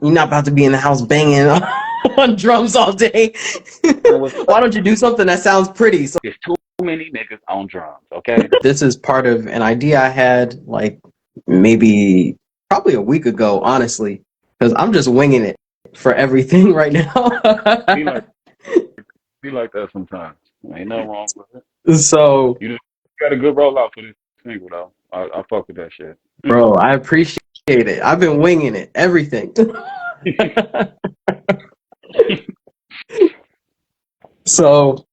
You're not about to be in the house banging on drums all day. Why don't you do something that sounds pretty? So There's too many niggas on drums, okay? this is part of an idea I had like maybe probably a week ago, honestly, because I'm just winging it for everything right Be now. like, be like that sometimes. Ain't nothing wrong with it. So, You just got a good rollout for this single though. I fuck with that shit. bro, I appreciate it. I've been winging it, everything. So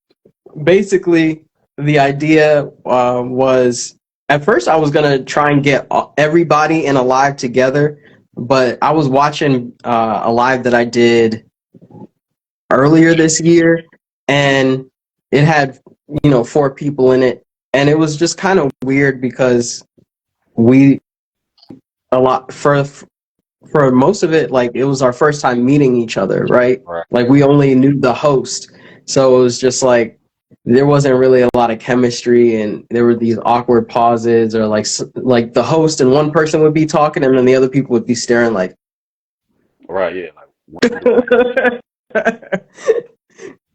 basically, the idea was at first I was gonna try and get everybody in a live together, but I was watching a live that I did earlier this year, and it had 4 people in it, and it was just kind of weird because we a lot for most of it, like it was our first time meeting each other, right? Right. Like we only knew the host, so it was just like there wasn't really a lot of chemistry, and there were these awkward pauses, or like the host and one person would be talking, and then the other people would be staring like. Right, yeah. Like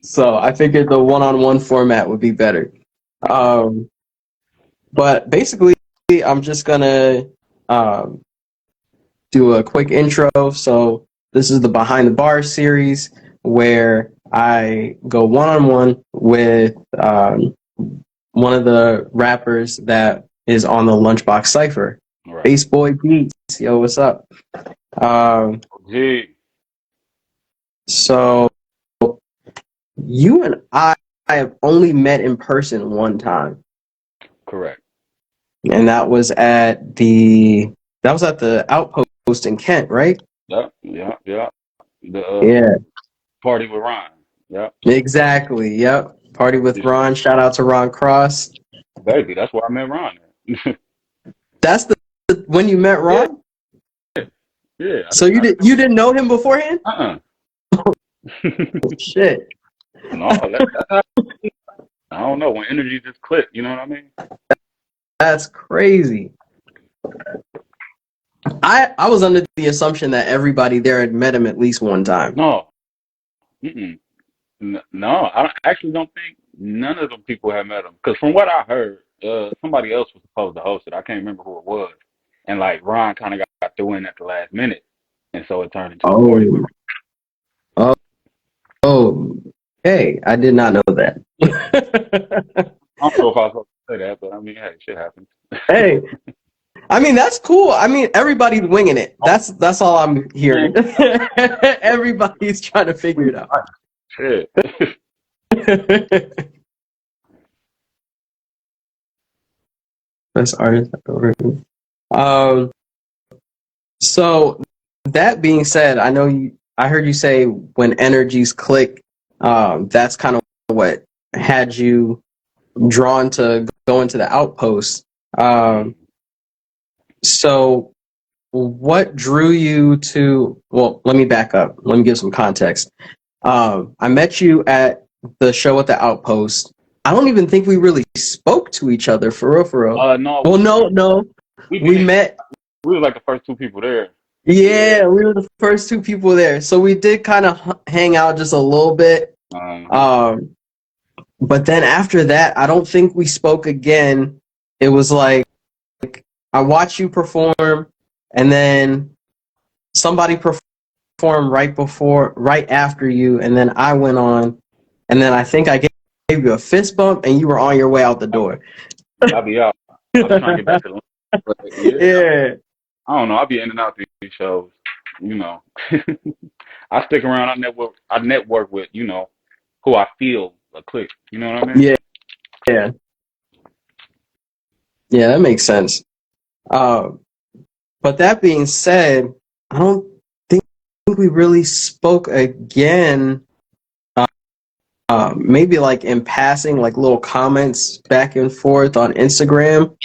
So I figured the one-on-one format would be better. But basically, I'm just gonna um, do a quick intro. So this is the Behind the Bars series where I go one-on-one with one of the rappers that is on the Lunchbox Cypher. right. Bass Boy Beats. Yo, what's up? Gee, So you and I have only met in person one time, correct. and that was at the Outpost in Kent, right? Yep, yep, yep. The Yeah, party with Ryan. Yep. exactly. Yep. Party with Ron. Shout out to Ron Cross. Baby, that's where I met Ron at. That's the when you met Yeah, Ron. yeah. So you didn't know him beforehand? Uh-uh. Shit. No, that's how, I don't know, when energy just click, you know what I mean? That's crazy. I was under the assumption that everybody there had met him at least one time. No. Mm-mm. No, I actually don't think none of them people have met him. Because from what I heard, somebody else was supposed to host it. I can't remember who it was. And like Ron kind of got through in at the last minute. And so it turned into a party with Oh. Oh. Oh. Hey, I did not know that. I don't know if I was supposed to say that, but I mean, hey, shit happens. Hey, I mean that's cool. I mean everybody's winging it. That's all I'm hearing. Everybody's trying to figure it out. Shit. Best artist I've ever heard. So that being said, I heard you say when energies click, that's kind of what had you drawn to go into the Outpost. So what drew you to, well, let me back up. Let me give some context. I met you at the show at the Outpost. I don't even think we really spoke to each other for real, for real. No, Well, no. We met. we were like the first two people there. Yeah, we were the first 2 people there. So we did kind of hang out just a little bit. But then after that, I don't think we spoke again. It was like I watched you perform, and then somebody performed right after you, and then I went on, and then I think I gave you a fist bump, and you were on your way out the door. I'll be out. I'm trying to get back to the but Yeah. I don't know. I'll be in and out these shows. You know, I stick around. I network with who I feel a click. You know what I mean? Yeah. Yeah, that makes sense. But that being said, I don't think we really spoke again. Maybe like in passing, like little comments back and forth on Instagram.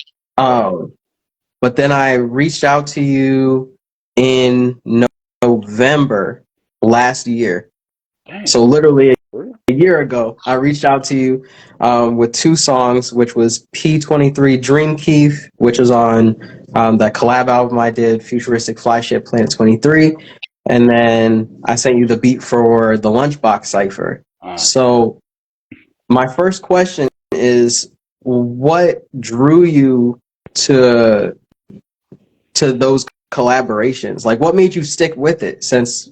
But then I reached out to you in November last year. Damn. So literally a year ago, I reached out to you with 2 songs, which was P23 Dream Keith, which is on that collab album I did, Futuristic Flyship Planet 23, and then I sent you the beat for the Lunchbox cipher. So my first question is, what drew you to those collaborations? Like, what made you stick with it? Since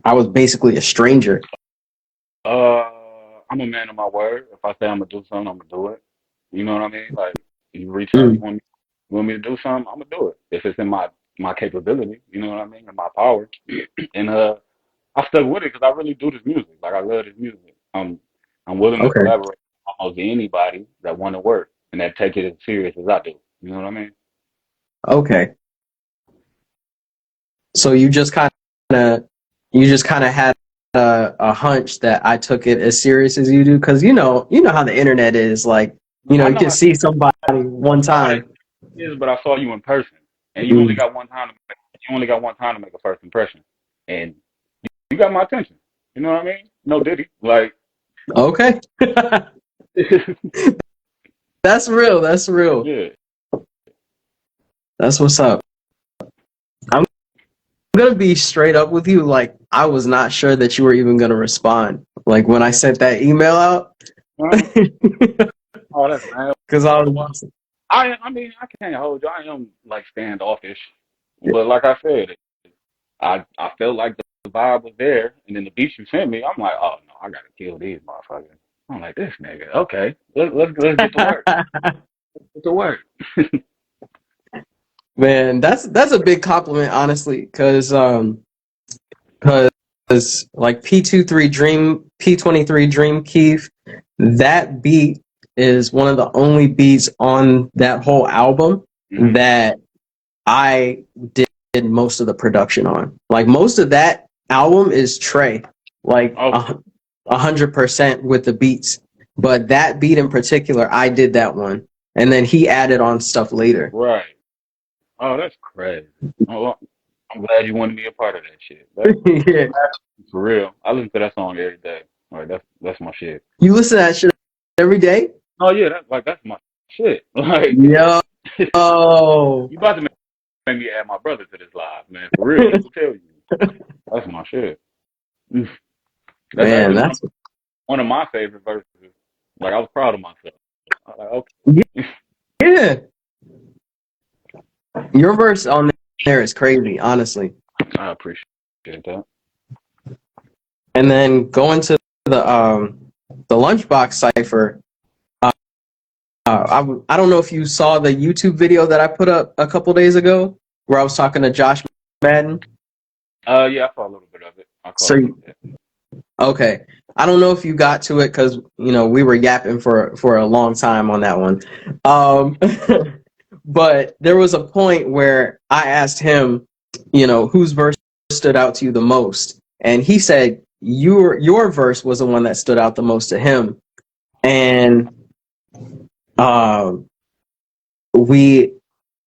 I was basically a stranger. I'm a man of my word. If I say I'm gonna do something, I'm gonna do it. You know what I mean? Like, you reach out, you want me to do something, I'm gonna do it. If it's in my capability, you know what I mean, and my power. And I stuck with it because I really do this music. Like, I love this music. I'm willing to Okay. collaborate with almost anybody that want to work and that take it as serious as I do. You know what I mean? Okay. So you just kind of had a hunch that I took it as serious as you do, because you know how the internet is. Like, I you know can how, see somebody one I know how time. it is, but I saw you in person, and Mm, you only got one time to make a first impression, and you got my attention. You know what I mean? No Diddy, like. okay. That's real. That's real. Yeah. That's what's up. I'm gonna be straight up with you. Like, I was not sure that you were even gonna respond. Like, when I sent that email out, Uh, oh, that's man. because I was. I mean, I can't hold you. I am like standoffish, but like I said, I felt like the vibe was there, and then the beats you sent me, I'm like, oh no, I gotta kill these motherfuckers. I'm like, this nigga. Okay, let's get to work. Get to work. Man, that's a big compliment, honestly, because like P23 Dream Keith, that beat is one of the only beats on that whole album Mm-hmm. that I did most of the production on. Like, most of that album is Trey, like Okay. 100% with the beats. But that beat in particular, I did that one, and then he added on stuff later. Right. Oh, that's crazy. Oh, well, I'm glad you wanted to be a part of that shit. That, Yeah. for real. I listen to that song every day. Like that's my shit. You listen to that shit every day? Oh yeah, that's my shit. Like Yo. you about to make me add my brother to this live, man. For real, he will tell you. That's my shit. That's Man, actually that's one of my favorite verses. Like I was proud of myself. I was like, okay. yeah. Your verse on there is crazy, honestly. I appreciate that. And then going to the Lunchbox cipher. Uh, I don't know if you saw the YouTube video that I put up a couple days ago, where I was talking to Josh Madden. Yeah, I saw a little bit of it. I caught a So little bit. okay, I don't know if you got to it, because we were yapping for a long time on that one. Um, but there was a point where I asked him, whose verse stood out to you the most, and he said your verse was the one that stood out the most to him, and um, we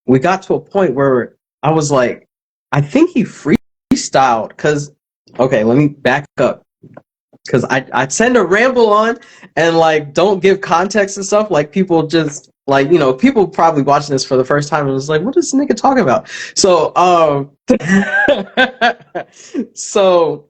we got to a point where I was like, I think he freestyled, because okay, let me back up, because I tend to ramble on and like don't give context and stuff. Like, people just like, people probably watching this for the first time and was like, what is this nigga talking about? So so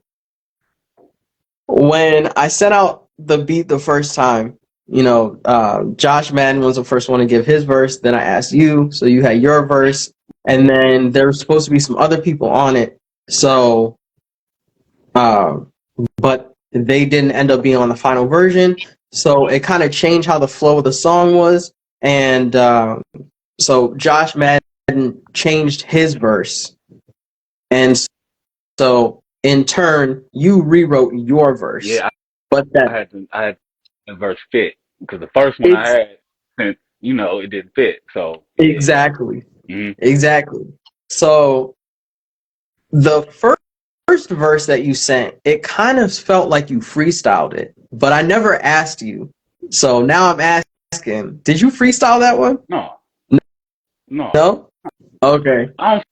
when I sent out the beat the first time, Josh Madden was the first one to give his verse. Then I asked you, so you had your verse, and then there was supposed to be some other people on it. So, but they didn't end up being on the final version. So it kind of changed how the flow of the song was, and so Josh Madden changed his verse, and so in turn you rewrote your verse. Yeah, But that I had the verse fit because the first one I it's had, it didn't fit. So yeah. exactly Mm-hmm. exactly. So the first verse that you sent, it kind of felt like you freestyled it, but I never asked you. So now I'm asking, did you freestyle that one? No, no, No? Okay. I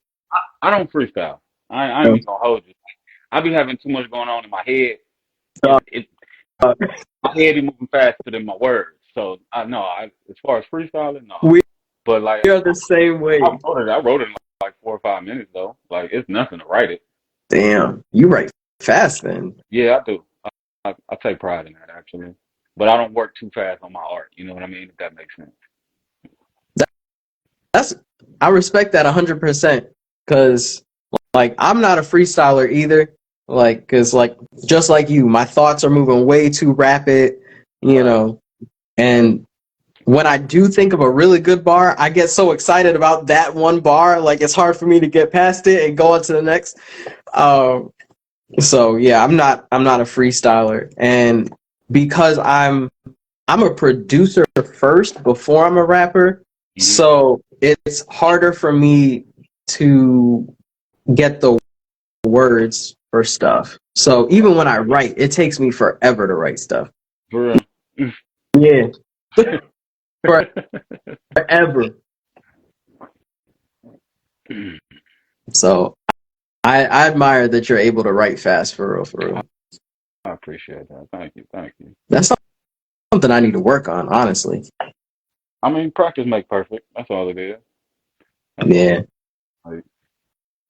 don't freestyle. I ain't even gonna hold you. I be having too much going on in my head. Uh, My head be moving faster than my words. So I know, as far as freestyling, no. we But like are the same way. I wrote it in like 4 or 5 minutes though. Like it's nothing to write it. Damn, you write fast then. Yeah, I do. I take pride in that actually, but I don't work too fast on my art. You know what I mean? If that makes sense. That's I respect that 100% because like I'm not a freestyler either. Like, because like just like you, my thoughts are moving way too rapid, you Right. know. And when I do think of a really good bar, I get so excited about that one bar, like it's hard for me to get past it and go on to the next. Um, so yeah, I'm not a freestyler, and because I'm a producer first before I'm a rapper, Hmm. so it's harder for me to get the words for stuff. So even when I write, it takes me forever to write stuff. For real. Yeah, forever. So I admire that you're able to write fast for real, for real. I appreciate that. Thank you. Thank you. That's something I need to work on, honestly. I mean, practice make perfect. That's all it is. That's all. Yeah. Like,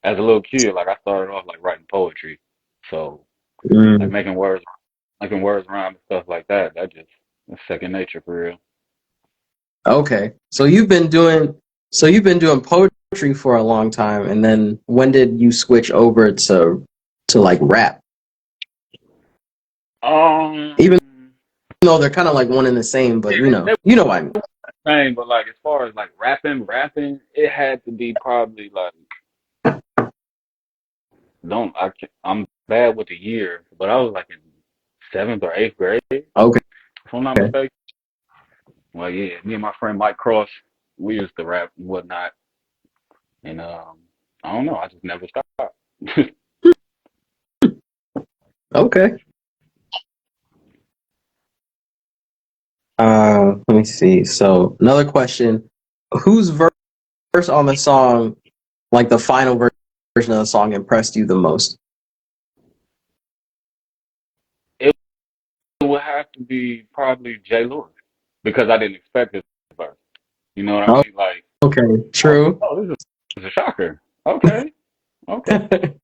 as a little kid, like I started off like writing poetry, so like Mm, making words rhyme and stuff like that. That just that's second nature for real. okay. So you've been doing poetry for a long time, and then when did you switch over to like rap? Even Um, though they're kind of like one and the same, but yeah, you know what I mean. same, but like as far as like rapping, it had to be probably like I'm bad with the year, but I was like in seventh or eighth grade, if Okay. I'm not mistaken. Well, yeah, me and my friend Mike Cross, we used to rap and whatnot, and I don't know, I just never stopped. Okay. Let me see. So another question: whose verse on the song, like the final version of the song, impressed you the most? It would have to be probably J. Lewis because I didn't expect this verse. You know what I Oh, mean? Like, okay. True. this is a shocker. Okay, okay.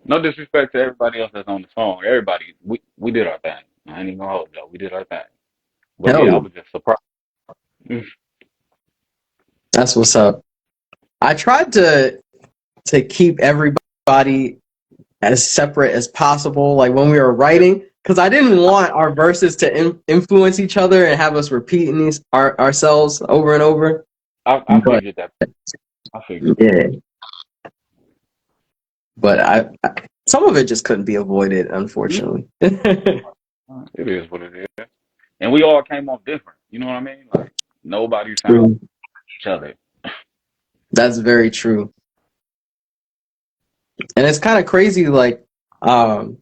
No disrespect to everybody else that's on the song. Everybody, we did our thing. I ain't even gonna hold y'all. We did our thing. But Hell yeah, I yeah. was just surprised. That's what's up. I tried to keep everybody as separate as possible, like when we were writing, because I didn't want our verses to influence each other and have us repeating ourselves over and over. I But figured that. I figured that. yeah, but some of it just couldn't be avoided, unfortunately. It is what it is. And we all came off different. You know what I mean? Like nobody sounds True. like each other. That's very true, and it's kind of crazy. Like, um,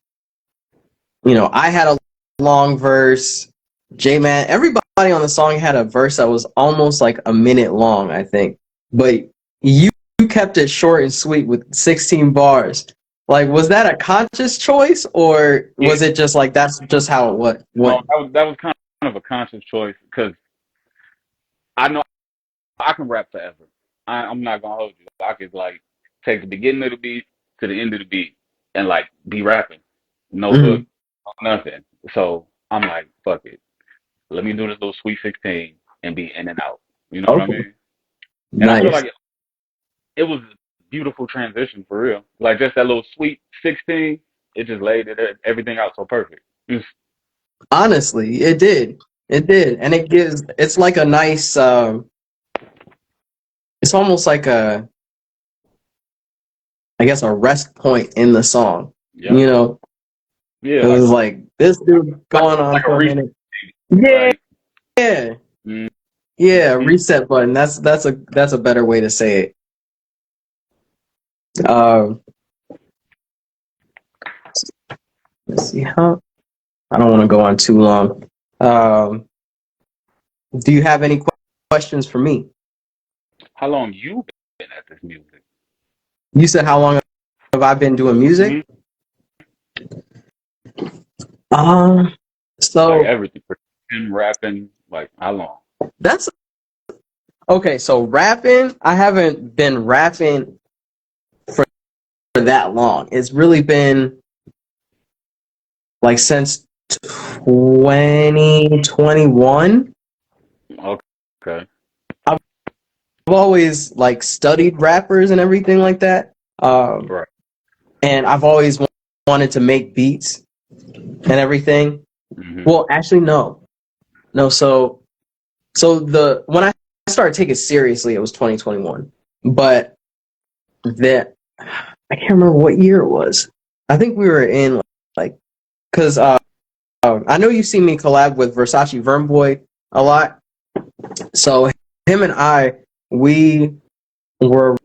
I had a long verse. J Man, everybody on the song had a verse that was almost like a minute long, I think. But you kept it short and sweet with 16 bars. Like, was that a conscious choice, or Yeah. was it just like that's just how it No, went? that was kind of a conscious choice because I know I can rap forever. I'm not gonna hold you. I could like take the beginning of the beat to the end of the beat and like be rapping, no hook, Hmm. nothing. So I'm like, fuck it. Let me do this little sweet 16 and be in and out. You know what I Okay, mean? And I feel nice. like it was a beautiful transition for real. Like just that little sweet 16, it just laid everything out so perfect. Honestly, it did, and it's like a nice. It's almost like I guess, a rest point in the song. Yep. You know, Yeah, it was like this dude going on like a for a reset. minute. Yeah, Like, yeah, yeah. mm-hmm. Reset button. That's a better way to say it. Um, let's see how. I don't want to go on too long. Um, do you have any questions for me? How long you been at this music? You said how long have I been doing music? Mm-hmm. Um, Like so everything, production, rapping. Like how long? that's okay. So rapping, I haven't been rapping for that long. It's really been like since 2021. Okay. I've always like studied rappers and everything like that. Right. And I've always wanted to make beats and everything. Hmm. Well, actually, no, no. So the when I started taking it seriously, it was 2021. But that I can't remember what year it was. I think we were in like because I know you've seen me collab with Versace Vermboy a lot. So him and we were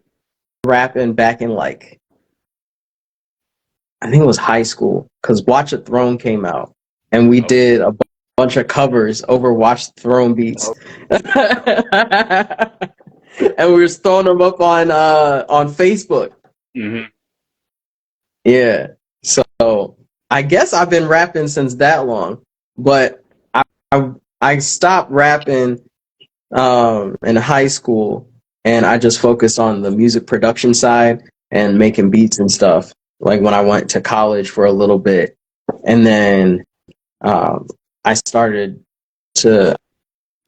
rapping back in like I think it was high school because Watch the Throne came out, and we Oh, did a bunch of covers over Watch the Throne beats, oh. and we were throwing them up on Facebook. Hmm. Yeah, so I guess I've been rapping since that long, but I, I stopped rapping in high school, and I just focused on the music production side and making beats and stuff. Like when I went to college for a little bit, and then um, I started to,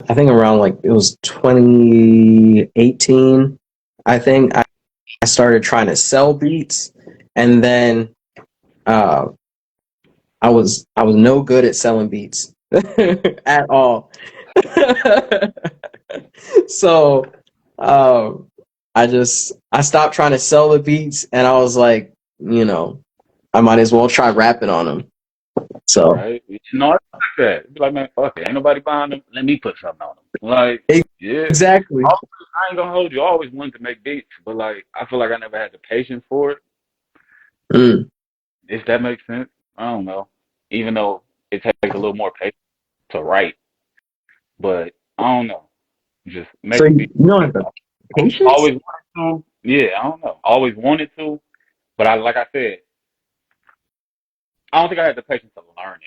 I think around like it was 2018. I think I started trying to sell beats, and then uh, I was no good at selling beats at all. So um, I stopped trying to sell the beats, and I was like, I might as well try rapping on them. So Right. It's like that. Be like, man, fuck it. Ain't nobody buying them. Let me put something on them. Like, yeah. exactly. I ain't gonna hold you. I always wanted to make beats, but like, I feel like I never had the patience for it. Mm. If that makes sense. I don't know. Even though it takes a little more patience to write, but I don't know. Just So making beats. you don't have the patience? Always wanted to. Yeah, I don't know. Always wanted to, but like I said, I don't think I had the patience to learn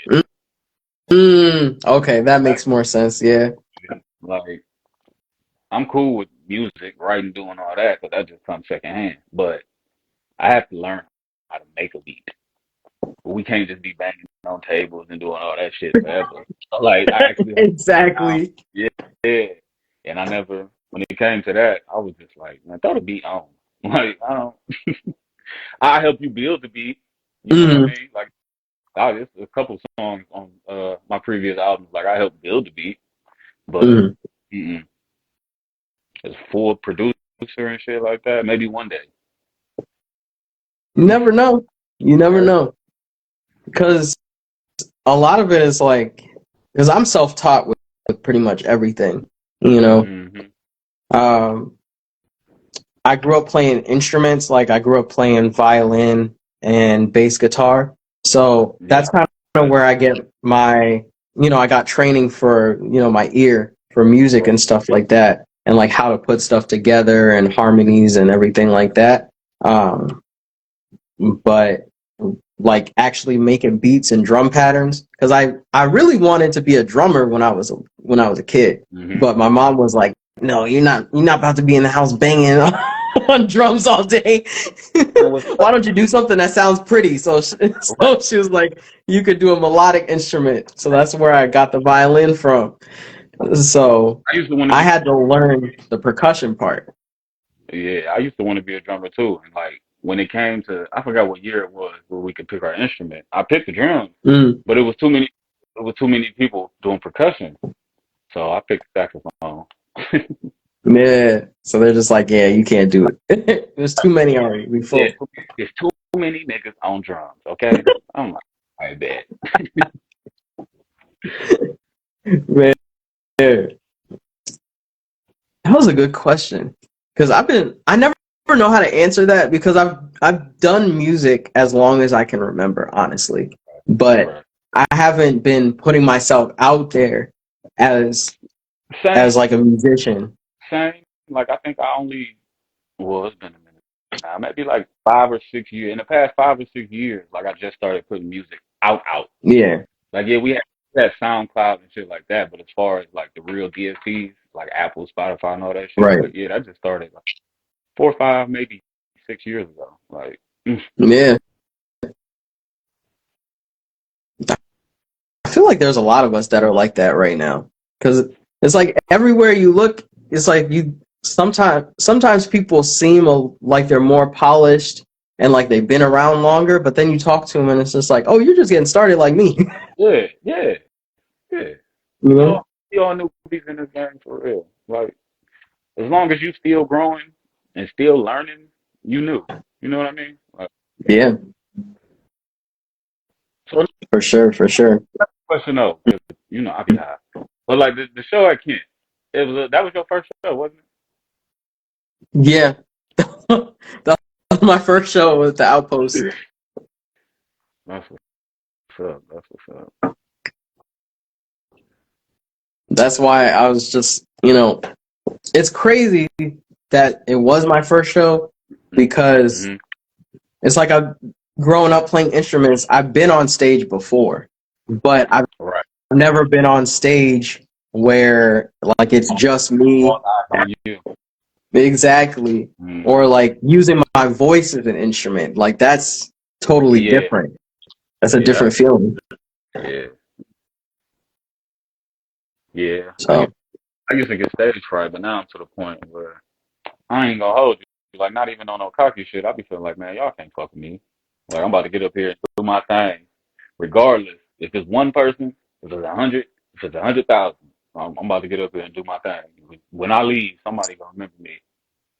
it. Okay, that makes more sense. Yeah. Like, I'm cool with music, writing, doing all that, but that just comes secondhand. But I have to learn how to make a beat. We can't just be banging on tables and doing all that shit forever. Like, I actually have to sit down. Exactly. Yeah, yeah. And I never, when it came to that, I was just like, man, throw the beat on. Like, I don't, I help you build the beat. You know what I Mm, mean? Like, there's a couple songs on my previous albums, like, I helped build the beat, but mm. mm-mm. As full producer and shit like that, maybe one day. You never know. You never Right. know. Because a lot of it is like, because I'm self-taught with pretty much everything. You know, Hmm. um, I grew up playing instruments. Like I grew up playing violin and bass guitar. So Yeah. that's kind of where I get my, I got training for, my ear for music and stuff like that, and like how to put stuff together and harmonies and everything like that. Um, but like actually making beats and drum patterns, because I really wanted to be a drummer when I was a kid, Hmm. but my mom was like, no, you're not about to be in the house banging on drums all day. And what's Why don't you do something that sounds pretty? So she was like, you could do a melodic instrument. So that's where I got the violin from. So I used to want to I be. had to learn the percussion part. Yeah, I used to want to be a drummer too. And like when it came to, I forgot what year it was where we could pick our instrument. I picked the drums, Mm. but it was too many. It was too many people doing percussion, so I picked saxophone. Yeah. So they're just like, yeah, you can't do it. There's too many already. We Yeah, full. there's too many niggas on drums. Okay, I'm like, I bet. Man, that was a good question. Because I never know how to answer that because I've done music as long as I can remember, honestly. But Right. I haven't been putting myself out there as Same, as like a musician. same. Like I think I only. Well, it's been a minute now. Maybe like 5 or 6 years. In the past 5 or 6 years, like I just started putting music out. Yeah. Like yeah, we had SoundCloud and shit like that, but as far as like the real DSPs, like Apple, Spotify, and all that shit, Right. like yeah, that just started like 4 or 5, maybe 6 years ago. Like Yeah. I feel like there's a lot of us that are like that right now. Because it's like everywhere you look, it's like you sometimes people seem like they're more polished and like they've been around longer, but then you talk to them and it's just like, oh, you're just getting started like me. Yeah, yeah, yeah. You know? We all newbies in this game for real. Like, as long as you still growing and still learning, you new. You know what I mean? Like, Yeah, so for sure, for sure. question though, because I be high. But like the show at Kent, that was your first show, wasn't it? Yeah. That was my first show with the Outpost. That's what's up. That's what's up. That's why I was just, it's crazy that it was my first show because Mm-hmm. it's like I've grown up playing instruments. I've been on stage before, but I've Right. never been on stage where like it's just me. All eyes on you. Exactly. Mm. Or like using my voice as an instrument. Like that's totally Yeah, different. That's a yeah, different feeling. yeah, yeah. So I used to get stage fright, but now I'm to the point where I ain't gonna hold you. Like, not even on no cocky shit. I be feeling like, man, y'all can't fuck with me. Like, I'm about to get up here and do my thing, regardless. If it's one person, if it's 100, if it's 100,000, I'm about to get up here and do my thing. When I leave, somebody gonna remember me.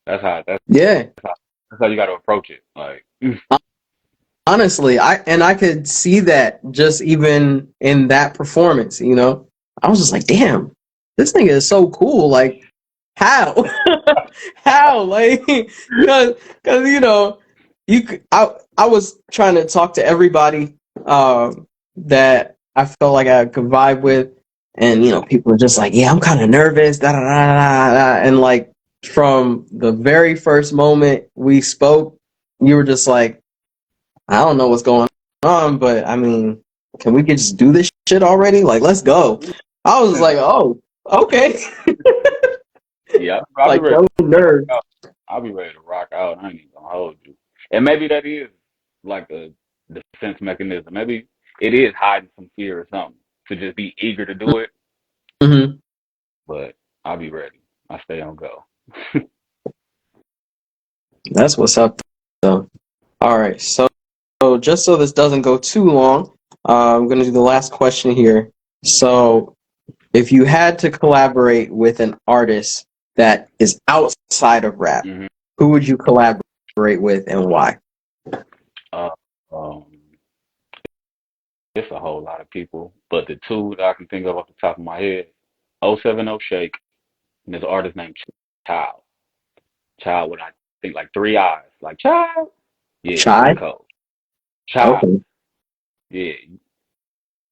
That's how. yeah. That's how you got to approach it. Like, Honestly, I could see that just even in that performance, I was just like, damn, this thing is so cool. Like, how? How? Like, cause I was trying to talk to everybody that I felt like I could vibe with, and people were just like, yeah, I'm kind of nervous, da da da da da, and like from the very first moment we spoke, you were just like, I don't know what's going on, but I mean, can we just do this shit already? Like, let's go. I was like, oh, okay. yeah, I'll be Like, ready no to rock nerves. out. I'll be ready to rock out. I ain't even gonna hold you. And maybe that is like a defense mechanism. Maybe it is hiding some fear or something to just be eager to do it. Hmm. But I'll be ready. I stay on go. That's what's up, though. All right, so just so this doesn't go too long, I'm going to do the last question here. So, if you had to collaborate with an artist that is outside of rap, hmm who would you collaborate with and why? Uh, um, it's a whole lot of people, but the two that I can think of off the top of my head, 070 Shake and this artist named Child. Child with I think like three eyes. Like Child. Yeah, he Shy? cold. Child. Okay. Yeah.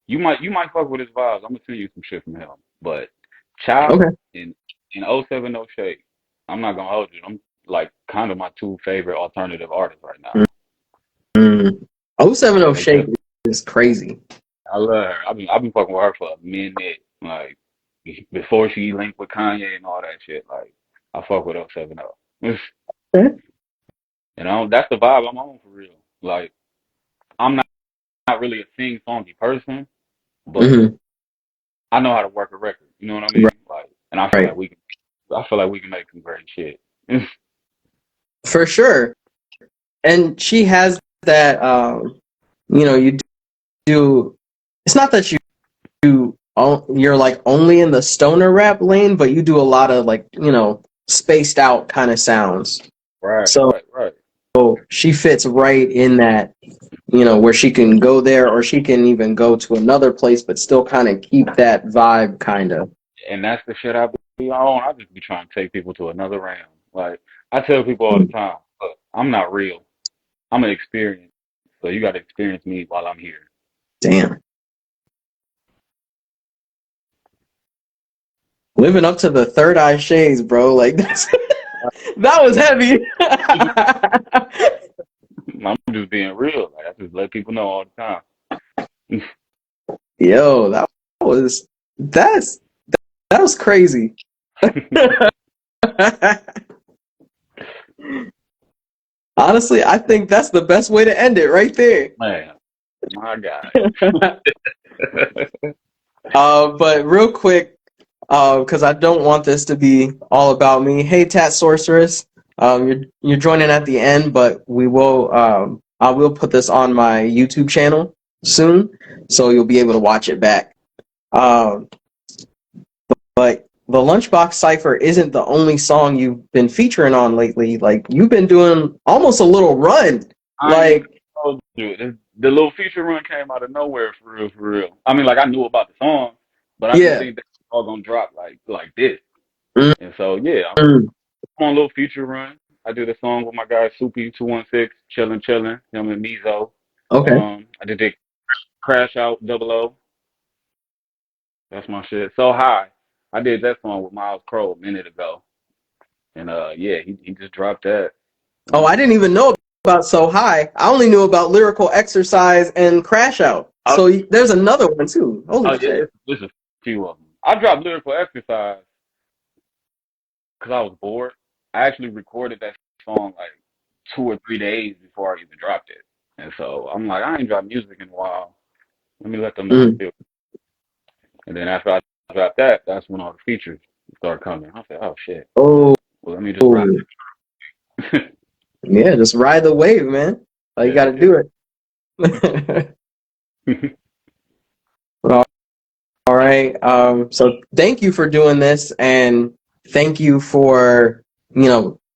You might fuck with his vibes. I'm gonna send you some shit from him. But Child Okay. and 070 Shake, I'm not gonna hold you. I'm like kind of my two favorite alternative artists right now. Mm. Yeah, 070 they Shake just is crazy. I love her. I've been fucking with her for a minute. Like before she linked with Kanye and all that shit. Like I fuck with 070. Okay. That's the vibe I'm on for real. Like I'm not really a sing songy person, but Hmm. I know how to work a record. You know what I Right. mean? Like, and I feel Right. like we can make some great shit. For sure. And she has that, you do, it's not that you're like only in the stoner rap lane, but you do a lot of like, spaced out kind of sounds. Right, So right, right. she fits right in that, where she can go there or she can even go to another place, but still kind of keep that vibe kind of. And that's the shit I be on. I just be trying to take people to another realm. Like I tell people all the time, look, I'm not real. I'm an experience. So you got to experience me while I'm here. Damn. Living up to the third eye shades, bro. Like that was heavy. I'm just being real. Like I just let people know all the time. Yo, was that's that was crazy. Honestly, I think that's the best way to end it right there. Man, my guy. But real quick, because I don't want this to be all about me. Hey, Tat Sorceress, you're joining at the end, but we will I will put this on my YouTube channel soon, so you'll be able to watch it back. Um, but the Lunchbox Cipher isn't the only song you've been featuring on lately. Like you've been doing almost a little run. I ain't Like even told you. The little feature run came out of nowhere for real, for real. I mean, like I knew about the song, but I didn't yeah. think that was all gonna drop like this. Mm, And so yeah, mm. I'm on a little feature run. I did a song with my guy Soupy 216, chillin', him and Mizo. Okay. I did the Crash Out Double O. That's my shit. So high. I did that song with Miles Crow a minute ago. And yeah, he just dropped that. Oh, I didn't even know about So High. I only knew about Lyrical Exercise and Crash Out. Oh, So there's another one too. Holy yeah, shit. there's a few of them. I dropped Lyrical Exercise because I was bored. I actually recorded that song like 2 or 3 days before I even dropped it. And so I'm like, I ain't dropped music in a while. Let me let them know I'm Mm. still. And then after I dropped that, that's when all the features started coming. I said, oh shit. Oh, Well, let me just ride it. yeah, just ride the wave, man. You got Yeah, to do it. yeah. Well, all right. So thank you for doing this, and thank you for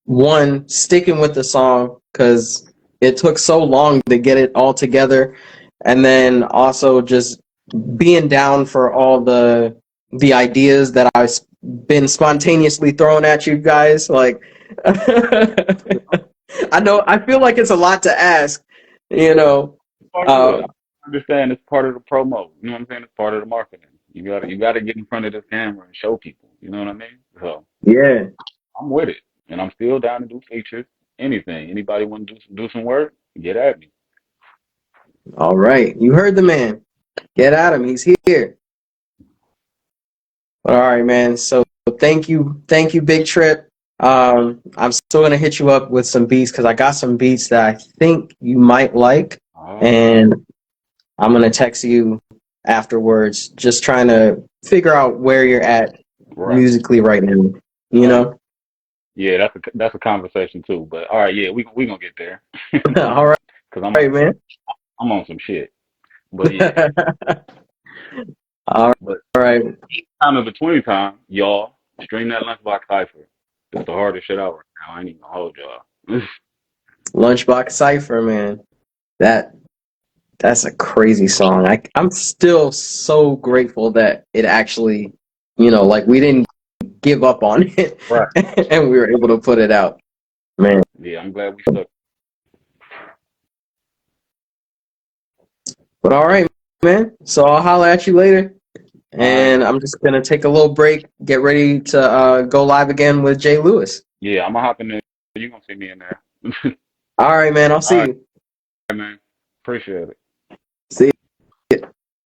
one sticking with the song because it took so long to get it all together, and then also just being down for all the ideas that I've been spontaneously throwing at you guys. Like, I know I feel like it's a lot to ask, you know. Part Uh, good. I understand it's part of the promo. You know what I'm saying? It's part of the marketing. You gotta get in front of the camera and show people. You know what I mean? So yeah. I'm with it, and I'm still down to do features. Anything. Anybody want to do some work? Get at me. All right, you heard the man. Get at him. He's here. All right, man. So thank you, Big Trip. I'm still gonna hit you up with some beats because I got some beats that I think you might like, All right. and I'm gonna text you afterwards, just trying to figure out where you're at Right. musically right now. You All right. know? Yeah, that's a conversation too. But all right, yeah, we gonna get there. All right, Cause all right, man. I'm on some shit. But yeah. All But right, time in between time, y'all stream that Lunchbox Cipher. It's the hardest shit out right now. I ain't even gonna hold y'all. Lunchbox Cipher, man. That That's a crazy song. I'm still so grateful that it actually, like we didn't give up on it Right. and we were able to put it out. Man. Yeah, I'm glad we stuck. But all right, man. So I'll holler at you later. All right, And man. I'm just gonna take a little break, get ready to go live again with Jay Lewis. Yeah, I'm gonna hop in there. You gonna see me in there. All right, man. I'll All see right, you. man. Appreciate it. See you.